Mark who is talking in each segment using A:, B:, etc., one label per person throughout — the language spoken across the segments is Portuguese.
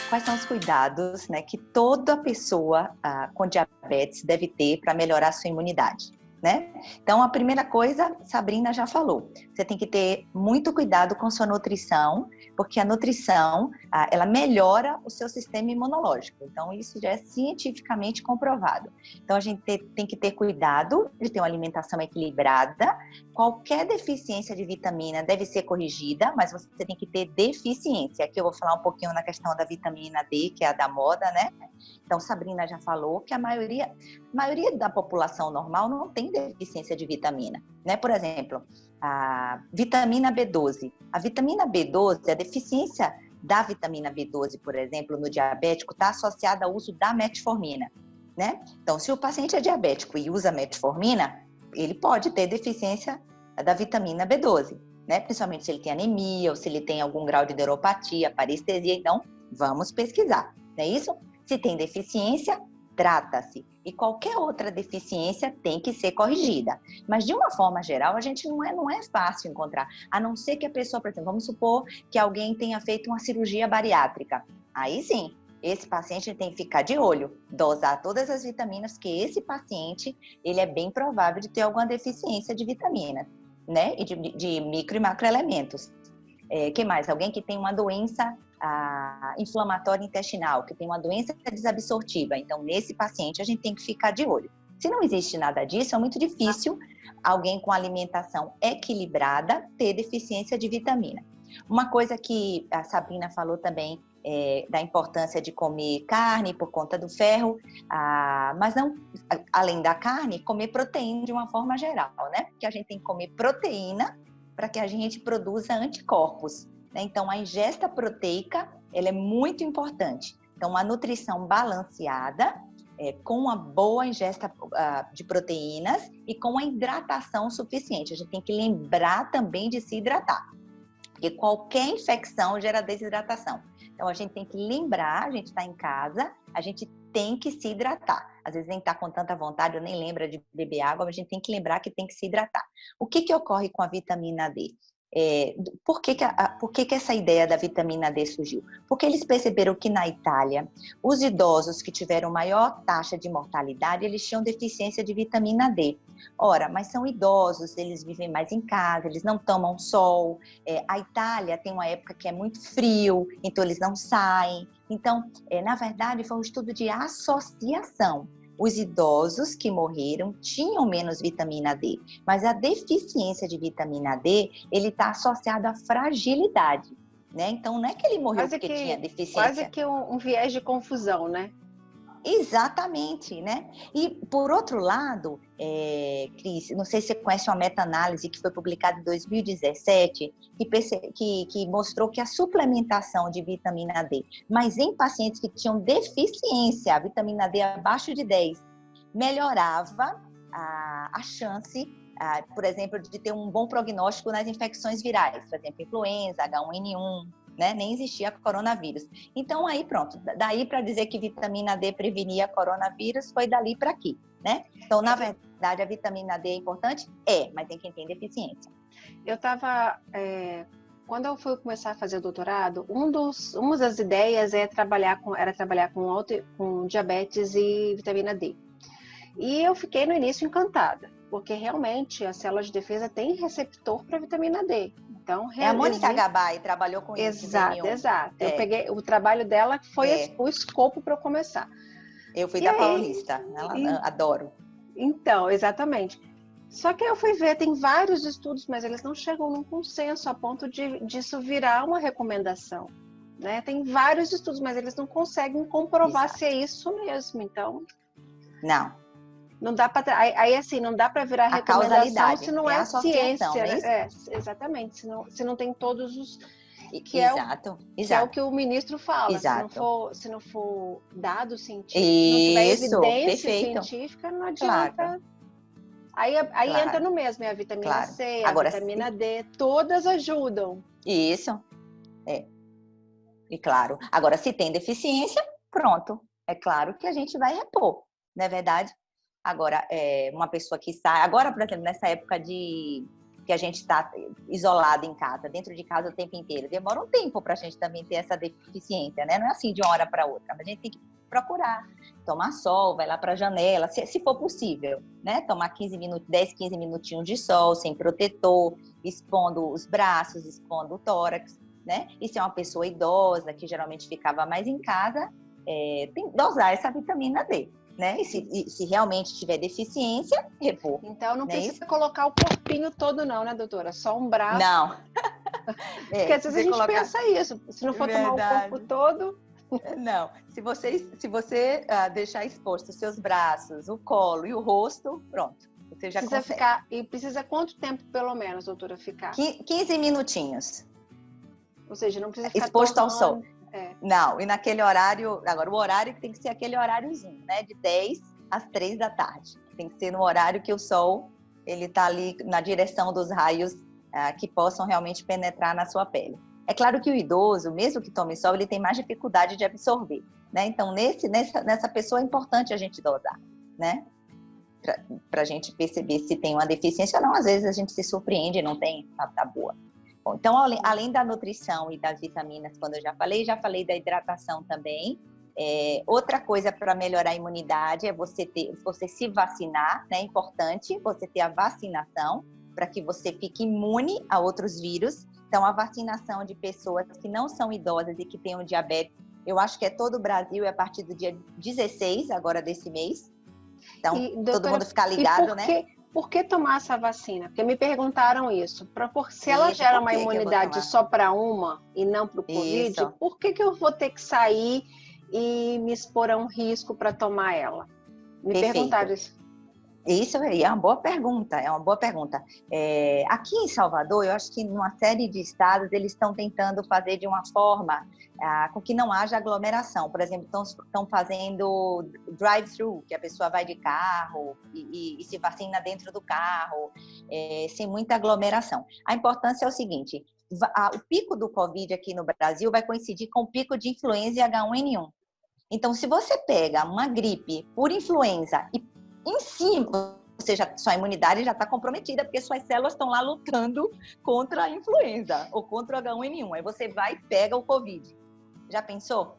A: quais são os cuidados, né, que toda pessoa com diabetes deve ter para melhorar a sua imunidade, né? Então, a primeira coisa, Sabrina já falou, você tem que ter muito cuidado com sua nutrição, porque a nutrição, ela melhora o seu sistema imunológico. Então, isso já é cientificamente comprovado. Então, a gente tem que ter cuidado de ter uma alimentação equilibrada. Qualquer deficiência de vitamina deve ser corrigida, mas você tem que ter deficiência. Aqui eu vou falar um pouquinho na questão da vitamina D, que é a da moda, né? Então, Sabrina já falou que a maioria da população normal não tem deficiência de vitamina, né? Por exemplo, a vitamina B12. A vitamina B12, a deficiência da vitamina B12, por exemplo, no diabético, está associada ao uso da metformina, né? Então, se o paciente é diabético e usa metformina, ele pode ter deficiência da vitamina B12, né? Principalmente se ele tem anemia ou se ele tem algum grau de neuropatia, parestesia. Então, vamos pesquisar, não é isso? Se tem deficiência, trata-se. E qualquer outra deficiência tem que ser corrigida. Mas, de uma forma geral, a gente não é fácil encontrar. A não ser que a pessoa, por exemplo, vamos supor que alguém tenha feito uma cirurgia bariátrica. Aí sim, esse paciente tem que ficar de olho, dosar todas as vitaminas, que esse paciente, ele é bem provável de ter alguma deficiência de vitaminas, né? E de micro e macroelementos. Que mais? Alguém que tem uma doença inflamatória intestinal, que tem uma doença desabsortiva. Então, nesse paciente, a gente tem que ficar de olho. Se não existe nada disso, é muito difícil alguém com alimentação equilibrada ter deficiência de vitamina. Uma coisa que a Sabrina falou também da importância de comer carne por conta do ferro, mas não, além da carne, comer proteína de uma forma geral, né? Porque a gente tem que comer proteína para que a gente produza anticorpos, né? Então, a ingesta proteica, ela é muito importante. Então, uma nutrição balanceada, com uma boa ingesta de proteínas e com a hidratação suficiente. A gente tem que lembrar também de se hidratar, porque qualquer infecção gera desidratação. Então, a gente tem que lembrar, a gente está em casa, a gente tem que se hidratar. Às vezes nem está com tanta vontade, ou nem lembra de beber água, mas a gente tem que lembrar que tem que se hidratar. O que ocorre com a vitamina D? Por que essa ideia da vitamina D surgiu? Porque eles perceberam que na Itália, os idosos que tiveram maior taxa de mortalidade, eles tinham deficiência de vitamina D. Ora, mas são idosos, eles vivem mais em casa, eles não tomam sol. A Itália tem uma época que é muito frio, então eles não saem. Então, na verdade, foi um estudo de associação. Os idosos que morreram tinham menos vitamina D, mas a deficiência de vitamina D, ele está associado à fragilidade, né? Então, não é que ele morreu porque tinha deficiência.
B: Quase que um viés de confusão, né?
A: Exatamente, né? E, por outro lado, Cris, não sei se você conhece uma meta-análise que foi publicada em 2017, que mostrou que a suplementação de vitamina D, mas em pacientes que tinham deficiência, a vitamina D abaixo de 10, melhorava a chance, por exemplo, de ter um bom prognóstico nas infecções virais, por exemplo, influenza, H1N1, né? Nem existia coronavírus. Então, aí pronto, daí para dizer que vitamina D prevenia coronavírus, foi dali para aqui, né? Então, na verdade, a vitamina D é importante? Mas tem quem tem deficiência.
B: Eu estava... Quando eu fui começar a fazer doutorado, uma das ideias era trabalhar com diabetes e vitamina D. E eu fiquei no início encantada, porque realmente as células de defesa têm receptor para vitamina D. Então,
A: a Mônica Gabay trabalhou com isso.
B: Exato. Eu peguei o trabalho dela, que foi o escopo para eu começar.
A: Eu fui da Paulista, adoro.
B: Então, exatamente. Só que eu fui ver, tem vários estudos, mas eles não chegam num consenso a ponto disso virar uma recomendação, né? Tem vários estudos, mas eles não conseguem comprovar se é isso mesmo. Então, não dá para não dá para virar recomendação se não é ciência, né? Exatamente, se não tem todos os que é o que o ministro fala. Se não for dado científico, não tiver evidência científica, não adianta.
A: Claro.
B: Aí entra no mesmo, a vitamina C, a vitamina D, todas ajudam.
A: Isso. E claro. Agora, se tem deficiência, pronto. É claro que a gente vai repor, não é verdade? Agora, uma pessoa que sai... Agora, por exemplo, nessa época de que a gente está isolado em casa, dentro de casa o tempo inteiro. Demora um tempo para a gente também ter essa deficiência, né? Não é assim de uma hora para outra, mas a gente tem que procurar tomar sol, vai lá para a janela, se for possível, né? Tomar 10, 15 minutinhos de sol, sem protetor, expondo os braços, expondo o tórax, né? E se é uma pessoa idosa, que geralmente ficava mais em casa, tem que dosar essa vitamina D, né? E se realmente tiver deficiência, repor.
B: Então não precisa colocar o corpinho todo não, né, doutora? Só um braço.
A: Não.
B: Porque às vezes a gente pensa isso, se não for tomar o corpo todo...
A: Não, se você deixar exposto os seus braços, o colo e o rosto, pronto, você já
B: precisa
A: consegue.
B: Ficar, e precisa quanto tempo, pelo menos, doutora, ficar?
A: 15 minutinhos.
B: Ou seja, não precisa ficar
A: exposto ao sol.
B: É.
A: Não, e naquele horário, agora o horário tem que ser aquele horáriozinho, né, de 10 às 3 da tarde. Tem que ser no horário que o sol, ele tá ali na direção dos raios que possam realmente penetrar na sua pele. É claro que o idoso, mesmo que tome sol, ele tem mais dificuldade de absorver, né? Então, nessa pessoa é importante a gente dosar, né? Para a gente perceber se tem uma deficiência ou não. Às vezes a gente se surpreende e não tem, tá boa. Bom, então, além da nutrição e das vitaminas, quando eu já falei da hidratação também. Outra coisa para melhorar a imunidade é você se vacinar, né? É importante você ter a vacinação para que você fique imune a outros vírus. Então, a vacinação de pessoas que não são idosas e que tenham diabetes, eu acho que é todo o Brasil, é a partir do dia 16, agora desse mês. Então, doutora, todo mundo ficar ligado, né?
B: Por que tomar essa vacina? Porque me perguntaram isso. Se ela gera uma imunidade só para uma e não para o Covid, isso. Por que eu vou ter que sair e me expor a um risco para tomar ela? Me perguntaram isso.
A: Isso é uma boa pergunta, aqui em Salvador, eu acho que numa série de estados, eles estão tentando fazer de uma forma com que não haja aglomeração. Por exemplo, estão fazendo drive-thru, que a pessoa vai de carro e se vacina dentro do carro, sem muita aglomeração. A importância é o seguinte, o pico do Covid aqui no Brasil vai coincidir com o pico de influenza e H1N1. Então, se você pega uma gripe por influenza e em cima, ou seja, sua imunidade já está comprometida, porque suas células estão lá lutando contra a influenza ou contra o H1N1. Aí você vai e pega o Covid. Já pensou?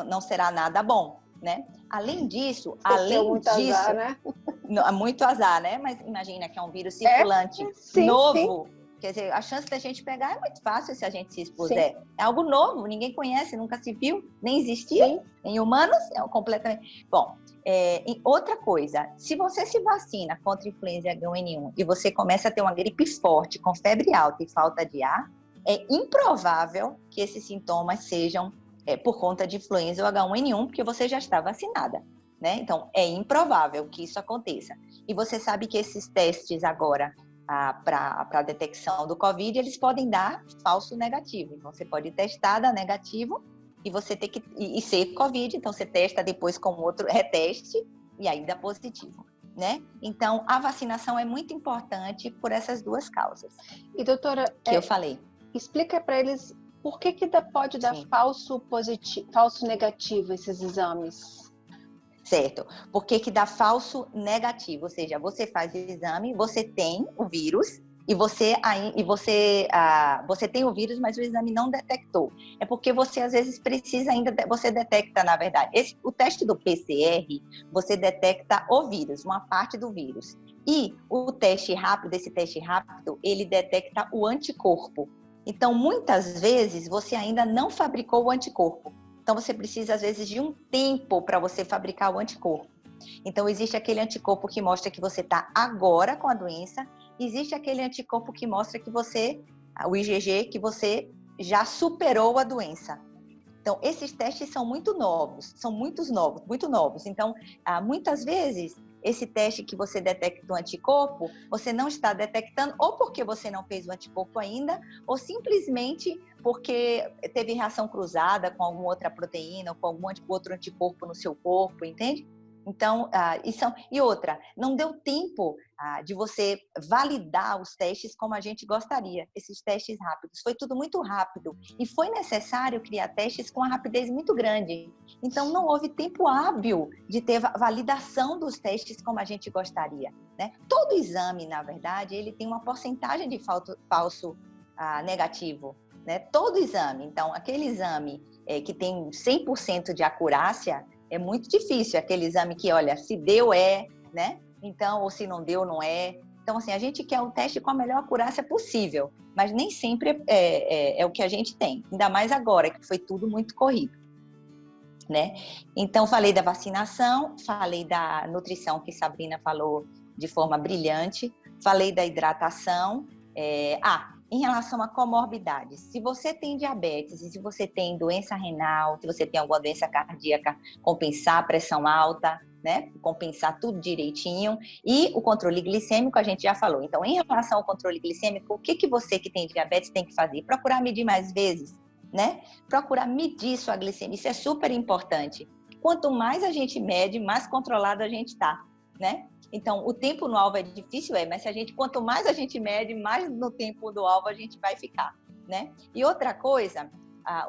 A: Não será nada bom, né? Além disso,
B: azar, né?
A: Muito azar, né? Mas imagina que é um vírus circulante novo. Sim. Quer dizer, a chance da gente pegar é muito fácil se a gente se expuser. Sim. É algo novo, ninguém conhece, nunca se viu, nem existia. Sim. Em humanos, é completamente... Bom, outra coisa, se você se vacina contra influenza H1N1 e você começa a ter uma gripe forte, com febre alta e falta de ar, é improvável que esses sintomas sejam por conta de influenza ou H1N1, porque você já está vacinada, né? Então, é improvável que isso aconteça. E você sabe que esses testes agora... para a detecção do Covid, eles podem dar falso negativo. Então, você pode testar, dar negativo, e você ter que ser Covid, então você testa depois com outro reteste, e aí dá positivo, né? Então, a vacinação é muito importante por essas duas causas.
B: E, doutora,
A: que eu falei.
B: Explica para eles por que pode dar falso negativo esses exames.
A: Certo. Por que dá falso negativo? Ou seja, você faz o exame, você tem o vírus e você tem o vírus, mas o exame não detectou. É porque você, às vezes, precisa ainda... Você detecta, na verdade... O teste do PCR, você detecta o vírus, uma parte do vírus. E o teste rápido, ele detecta o anticorpo. Então, muitas vezes, você ainda não fabricou o anticorpo. Então, você precisa, às vezes, de um tempo para você fabricar o anticorpo. Então, existe aquele anticorpo que mostra que você está agora com a doença. Existe aquele anticorpo que mostra que o IgG, que você já superou a doença. Então, esses testes são muito novos. Então, muitas vezes, esse teste que você detecta o anticorpo, você não está detectando, ou porque você não fez o anticorpo ainda, ou simplesmente porque teve reação cruzada com alguma outra proteína, ou com algum outro anticorpo no seu corpo, entende? Então, e outra, não deu tempo de você validar os testes como a gente gostaria, esses testes rápidos. Foi tudo muito rápido e foi necessário criar testes com uma rapidez muito grande. Então, não houve tempo hábil de ter validação dos testes como a gente gostaria, né? Todo exame, na verdade, ele tem uma porcentagem de falso negativo, né? Todo exame. Então, aquele exame que tem 100% de acurácia é muito difícil. Aquele exame que, olha, se deu né? Então, ou se não deu, não é. Então, assim, a gente quer um teste com a melhor acurácia possível, mas nem sempre é o que a gente tem. Ainda mais agora, que foi tudo muito corrido, né? Então, falei da vacinação, falei da nutrição, que Sabrina falou de forma brilhante, falei da hidratação. Em relação a comorbidades, se você tem diabetes, e se você tem doença renal, se você tem alguma doença cardíaca, compensar a pressão alta, né? Compensar tudo direitinho. E o controle glicêmico, a gente já falou. Então, em relação ao controle glicêmico, o que você que tem diabetes tem que fazer? Procurar medir mais vezes, né? Procurar medir sua glicemia. Isso é super importante. Quanto mais a gente mede, mais controlado a gente está, né? Então, o tempo no alvo é difícil, mas quanto mais a gente mede, mais no tempo do alvo a gente vai ficar, né? E outra coisa,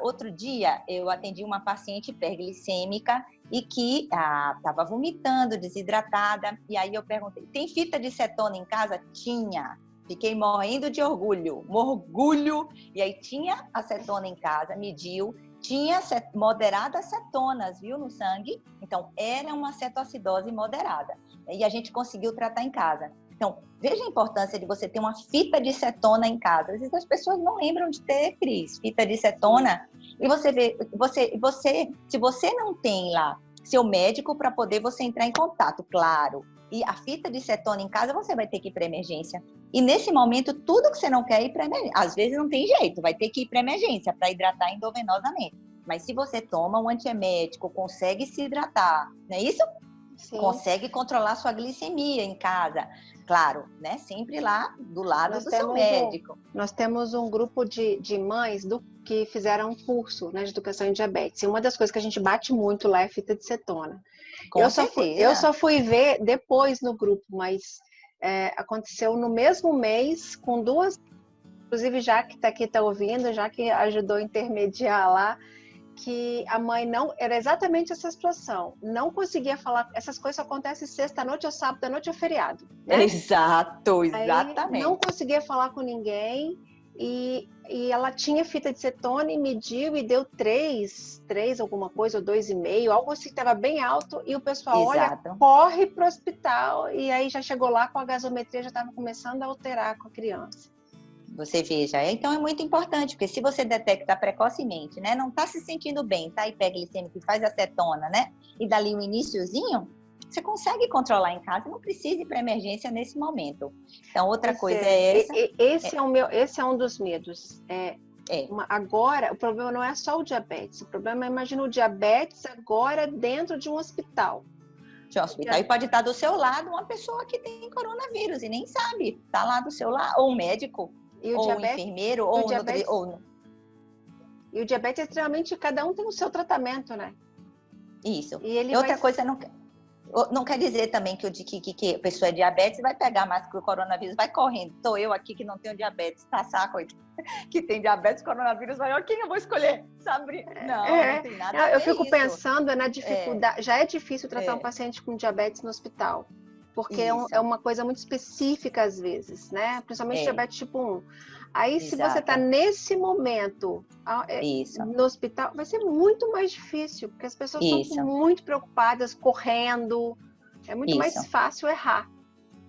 A: outro dia eu atendi uma paciente hiperglicêmica e que estava vomitando, desidratada, e aí eu perguntei, tem fita de cetona em casa? Tinha. Fiquei morrendo de orgulho, e aí tinha a cetona em casa, mediu, tinha moderadas cetonas, viu, no sangue, então era uma cetoacidose moderada, e a gente conseguiu tratar em casa. Então, veja a importância de você ter uma fita de cetona em casa. Às vezes as pessoas não lembram de ter, Cris, fita de cetona, e você vê, se você não tem lá seu médico para poder você entrar em contato, claro, e a fita de cetona em casa, você vai ter que ir para emergência. E nesse momento, tudo que você não quer ir para emergência, às vezes não tem jeito, vai ter que ir para emergência para hidratar endovenosamente. Mas se você toma um antiemético, consegue se hidratar, não é isso? Sim. Consegue controlar sua glicemia em casa. Claro, né? Sempre lá do lado do seu médico.
B: Nós temos um grupo de mães que fizeram um curso, né, de educação em diabetes. E uma das coisas que a gente bate muito lá é fita de cetona. Eu só fui ver depois no grupo, mas aconteceu no mesmo mês com duas, inclusive já que está ouvindo, já que ajudou a intermediar lá, que a mãe não, era exatamente essa situação, não conseguia falar, essas coisas acontecem sexta-noite ou sábado-noite ou feriado, né?
A: Exato, exatamente.
B: Aí não conseguia falar com ninguém e ela tinha fita de cetona e mediu e deu 3 alguma coisa, ou 2,5, algo assim que estava bem alto, e o pessoal,
A: Exato.
B: Olha, corre para o hospital, e aí já chegou lá com a gasometria, já estava começando a alterar com a criança.
A: Você veja, então é muito importante, porque se você detecta precocemente, né, não está se sentindo bem, tá hiperglicêmico e faz acetona, né, e dali um iniciozinho, você consegue controlar em casa, não precisa ir para emergência nesse momento. Então, outra coisa é essa.
B: Esse é um dos medos. Agora, o problema não é só o diabetes, o problema é, imagina o diabetes agora dentro de um hospital.
A: E pode estar do seu lado uma pessoa que tem coronavírus e nem sabe, está lá do seu lado, ou um médico, ou um enfermeiro, ou um...
B: E o diabetes é extremamente, cada um tem o seu tratamento, né?
A: Isso. E outra coisa, não quer dizer também que a pessoa é diabetes e vai pegar mais que o coronavírus, vai correndo. Estou eu aqui que não tenho diabetes, tá saco? Que tem diabetes, coronavírus, vai, quem eu vou escolher? Sabe? Não tem nada a ver.
B: Eu fico pensando na dificuldade, já é difícil tratar um paciente com diabetes no hospital, porque é uma coisa muito específica às vezes, né? Principalmente diabetes tipo 1. Aí, Exato. Se você está nesse momento no hospital, vai ser muito mais difícil, porque as pessoas estão muito preocupadas, correndo. É muito mais fácil errar.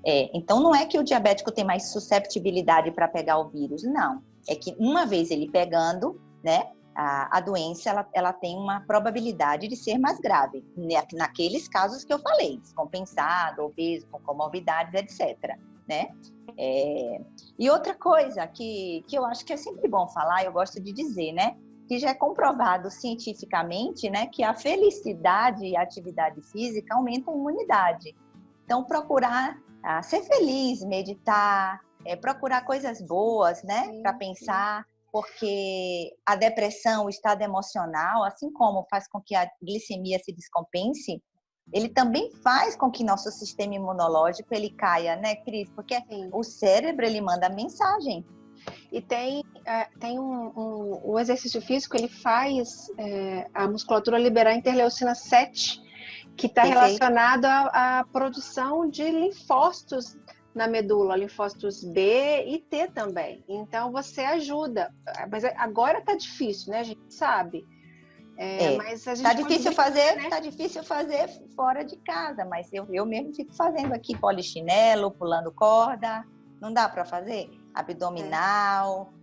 A: Então não é que o diabético tem mais susceptibilidade para pegar o vírus, não. É que uma vez ele pegando, né, a doença, ela tem uma probabilidade de ser mais grave. Naqueles casos que eu falei, descompensado, obeso, com comorbidades, etc., né? E outra coisa que eu acho que é sempre bom falar, eu gosto de dizer, né? Que já é comprovado cientificamente, né? Que a felicidade e a atividade física aumentam a imunidade. Então, procurar ser feliz, meditar, procurar coisas boas, né? Para pensar, porque a depressão, o estado emocional, assim como faz com que a glicemia se descompense, ele também faz com que nosso sistema imunológico ele caia, né, Cris? Porque
B: Sim.
A: o cérebro, ele manda mensagem.
B: E tem o exercício físico, ele faz a musculatura liberar a interleucina 7, que está relacionado à produção de linfócitos na medula, linfócitos B e T também. Então, você ajuda. Mas agora está difícil, né? A gente sabe. Mas a gente
A: tá difícil fazer,
B: né?
A: Tá difícil fazer fora de casa, mas eu mesmo fico fazendo aqui polichinelo, pulando corda. Não dá para fazer? Abdominal,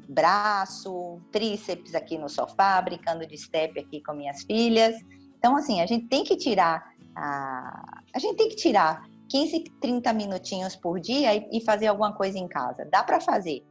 A: braço, tríceps aqui no sofá, brincando de step aqui com minhas filhas. Então, assim, a gente tem que tirar 15, 30 minutinhos por dia e fazer alguma coisa em casa. Dá para fazer.